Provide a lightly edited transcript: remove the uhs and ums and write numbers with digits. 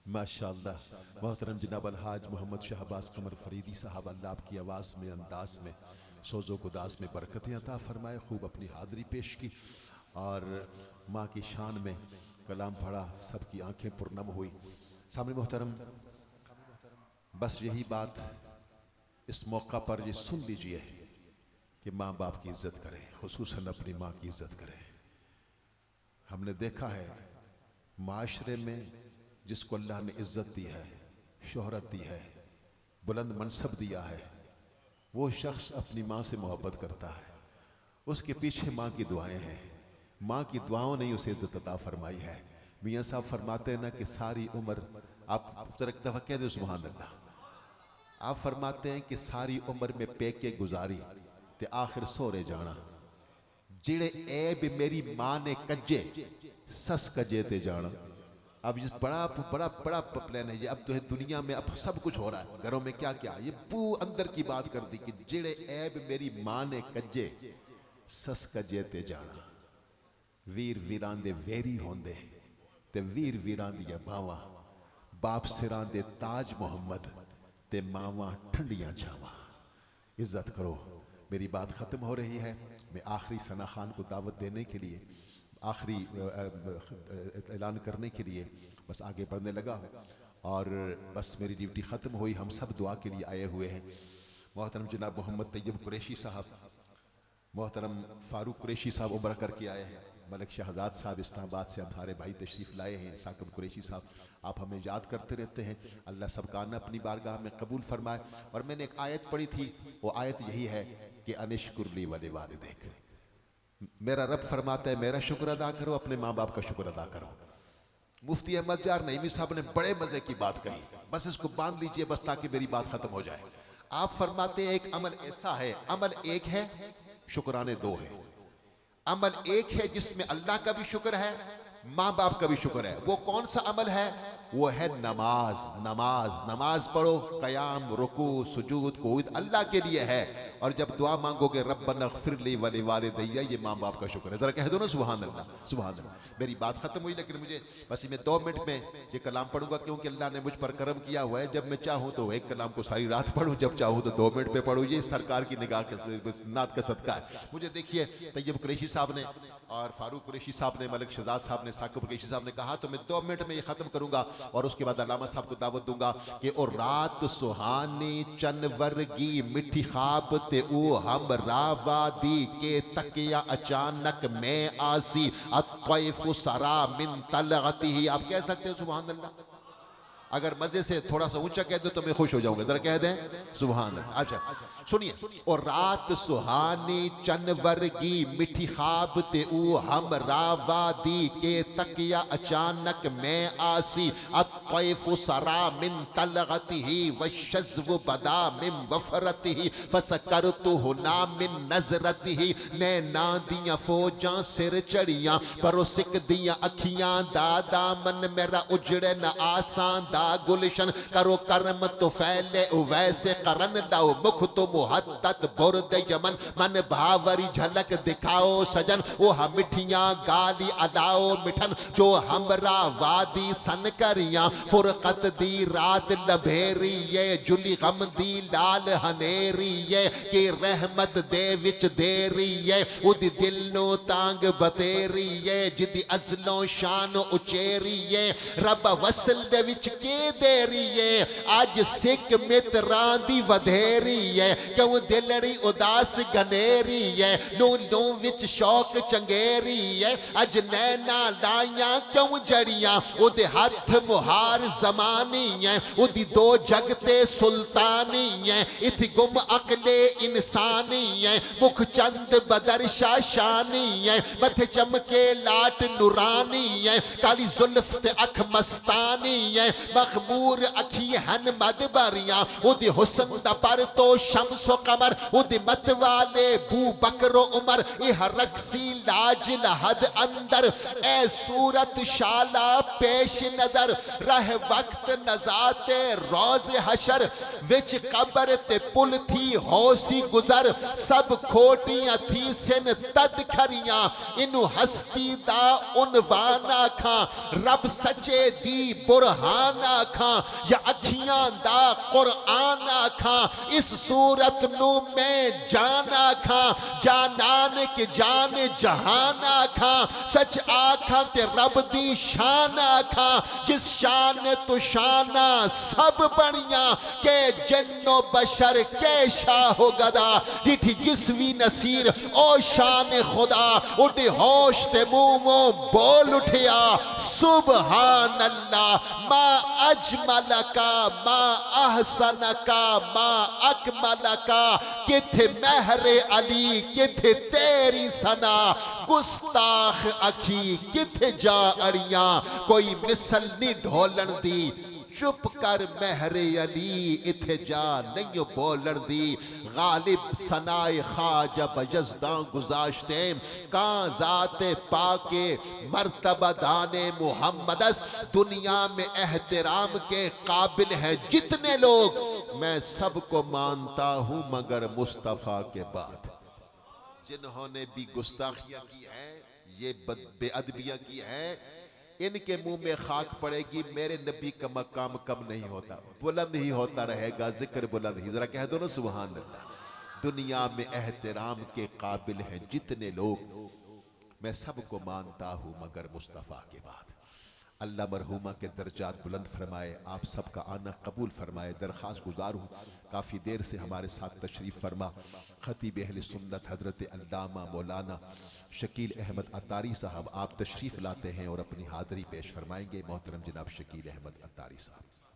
माशाअल्लाह। मोहतरम जनाब अलहाज मोहम्मद शहबाज कमर फरीदी साहब, अल्लाह आपकी आवाज़ में, अंदाज में, सोज़ो गुदास में बरकतें अता फरमाए। खूब अपनी हाज़री पेश की और माँ की शान में कलाम पढ़ा, सबकी आंखें पुरनम हुई। सामने मोहतरम, बस यही बात इस मौका पर ये सुन लीजिए कि माँ बाप की इज्जत करें, खुसूसन अपनी माँ की इज्जत करें। हमने देखा है माशरे में जिसको अल्लाह ने इज्जत दी है, शोहरत दी है, बुलंद मनसब दिया है, वो शख्स अपनी माँ से मोहब्बत करता है। उसके पीछे माँ की दुआएं हैं, माँ की दुआओं ने उसे इज्जत अता फरमाई है। मियाँ साहब फरमाते हैं ना कि सारी उम्र, आप जरा एक दफा कह दो सुभान अल्लाह। आप फरमाते हैं कि सारी उम्र में पेके गुजारी ते आखिर सोरे जाना, जिड़े ऐब मेरी माँ ने कज्जे सस कजे ते जाना। अब ये बड़ा बड़ा बड़ा प्लान है ये। अब तो है दुनिया में, अब सब कुछ हो रहा है घरों में, क्या क्या ये अंदर की बात कर दी कि जिड़े ऐब मेरी माँ ने कज्जे सस कजे ते जाना। वीर वीरां दे वेरी होंदे ते वीर वीरां दियां बावां, बाप सिरां दे ताज मोहम्मद ते मावां ठंडियां छावां। इज्जत करो। मेरी बात ख़त्म हो रही है। मैं आखिरी सना खान को दावत देने के लिए, आखिरी ऐलान करने के लिए बस आगे बढ़ने लगा और बस मेरी ड्यूटी ख़त्म हुई। हम सब दुआ के लिए आए हुए हैं। मोहतरम जनाब मोहम्मद तैयब कुरैशी साहब, मोहतरम फारूक कुरैशी साहब उम्र करके आए हैं। मलिक शहजाद साहब इस्लामाबाद से हमारे भाई तशरीफ़ लाए हैं। साकिब कुरैशी साहब, आप हमें याद करते रहते हैं। अल्लाह सबका आना अपनी बारगाह में कबूल फरमाए। और मैंने एक आयत पढ़ी थी, वो आयत यही है कि अनिश्कुरली वले वालिदैक। मेरा रब फरमाता है मेरा शुक्र अदा करो, अपने माँ बाप का शुक्र अदा करो। मुफ्ती अहमद जार नईमी साहब ने बड़े मजे की बात कही, बस इसको बांध लीजिए बस, ताकि मेरी बात खत्म हो जाए। आप फरमाते हैं एक अमल ऐसा है, अमल एक है, शुक्राने दो है। अमल एक है जिसमें अल्लाह का भी शुक्र है, माँ बाप का भी शुक्र है। वो कौन सा अमल है? वो है नमाज। नमाज नमाज पढ़ो, कयाम, रुकू, सुजूद, कूद अल्लाह के लिए है। और जब दुआ मांगोगे रब्बना ग़फ़िरली वली वालिदैया, ये माँ बाप का शुक्र है। जरा कह दो ना सुभान अल्लाह, सुभान अल्लाह। मेरी बात खत्म हुई, लेकिन मुझे बस मैं 2 मिनट में ये कलाम पढ़ूंगा, क्योंकि अल्लाह ने मुझ पर करम किया हुआ है। जब मैं चाहूँ तो एक कलाम को सारी रात पढ़ूँ, जब चाहूँ तो 2 मिनट पे पढ़ूँ। ये सरकार की निगाह के नात का सदका है। मुझे देखिए तैयब कुरैशी साहब ने और फारूक कुरैशी साहब ने, मलिक शहजाद साहब ने, साकिब कुरैशी साहब ने कहा, तो मैं 2 मिनट में ये खत्म करूंगा और उसके बाद अल्लामा साहब को दावत दूंगा कि ओ रात सुहानी चन वर्गी मिठी ख्वाब ते ओ हम रावादी के तकिया अचानक मैं आसी अत्तैफु सरा मिन तलगतिही। आप कह सकते हैं सुभान अल्लाह? अगर मजे से थोड़ा सा ऊंचा कह दो तो मैं खुश हो जाऊंगा। जरा कह दें सुभान अल्लाह। अच्छा सुनिए, और रात सुहानी चनवर्गी मिठी ख्वाब ते ऊ हम रावादी के तकिया अचानक मैं आसी अत्तैफु सरा मिन तलगतिही वशज़्व बदा मिन वफरतिही फसकरतुहु ना मिन नज़रतिही। नैना दियां फौजां सिर चढ़ियां परो सिक दियां अखियां दा दामन मेरा उजड़े न आसान दा गुलशन करो कर्म तो फैले वैसे करन लाओ मुख तो मुहद्दत बुर्द यमन मन भावरी झलक दिखाओ सजन वो हम मिठियां गाली अदाओ मिठन जो हमरा वादी सन करियां फुरकत दी रात लभेरी ये जुली गम दी लाल हनेरी ये कि रहमत दे विच देरी ये उदी दिल नो तांग बतेरी ये जिदी अजलों शान उचेरी ये रब वसल दे विच के देरी ये आज सिख मित्रां दी वधेरी ये क्यों दिलड़ी उदास गनेरी है नो नो विच शौक चंगेरी है अज नैना लाइया क्यों जड़ियां उदे हथ मुहार जमानी है उदी 2 जगते सुल्तानी है इथ गुम अकले इंसानी है मुख चंद बदर शाशानी है मथे चमके लाट नूरानी है काली जुल्फ ते अख मस्तानी है मखमूर अखी हन मदबरियां उदी हुस्न दा पर तो शम्सो कमर उदी मत वाले बू बकरो उमर यह रक्सी लाज लहद अंदर ए सूरत शाला पेश नजर रह वक्त नजाते रोज हशर विच कबर ते पुल थी होसी गुजर सब खोटियां थी सिन तद खरियां इनु हस्ती दा उनवाना खा रब सचे दी बुरहान आखा या अखियां दा कुरान आखा इस सूरत नू मैं जान आखा जानान के जान जहान आखा सच आखा ते रब दी शान आखा जिस शान तू शाना सब बनिया के जन्नो बशर के शाहो गदा डिठी गिसवी नसीर ओ शान खुदा उठे होश ते मुंह बोल उठिया सुबहान अल्लाह मा अजमलका मा अहसनका मा अकमलका किथे महरे अली किथे तेरी सना गुस्ताख अखी किथे जा अड़ियां कोई मिसल नी ढोलन दी चुप कर महरे अली इथे जा नहीं बोलन दी गालिब सनाए ख्वाजा बजदा गुजाश्ते का जाते पाके मर्तबा दाने मुहम्मदस दुनिया में एहतराम के काबिल है जितने लोग मैं सबको मानता हूं मगर मुस्तफा के बाद जिन्होंने भी गुस्ताखियां की हैं ये बेअदबियां की हैं इनके मुंह में खाक पड़ेगी मेरे नबी का मकाम कम नहीं होता बुलंद ही होता रहेगा जिक्र बुलंद ही जरा कह दो ना सुभान अल्लाह दुनिया में एहतराम के काबिल हैं जितने लोग मैं सबको मानता हूं मगर मुस्तफा के बाद अल्लाह मरहुमा के दर्जात बुलंद फरमाए आप सबका आना कबूल फरमाए दरख्वास्त गुजार हूँ काफ़ी देर से हमारे साथ तशरीफ़ फरमा खतीब अहले सुन्नत हज़रत अल्लामा मौलाना शकील अहमद अत्तारी साहब आप तशरीफ़ लाते हैं और अपनी हाज़री पेश फरमाएंगे। मोहतरम जनाब शकील अहमद अत्तारी साहब।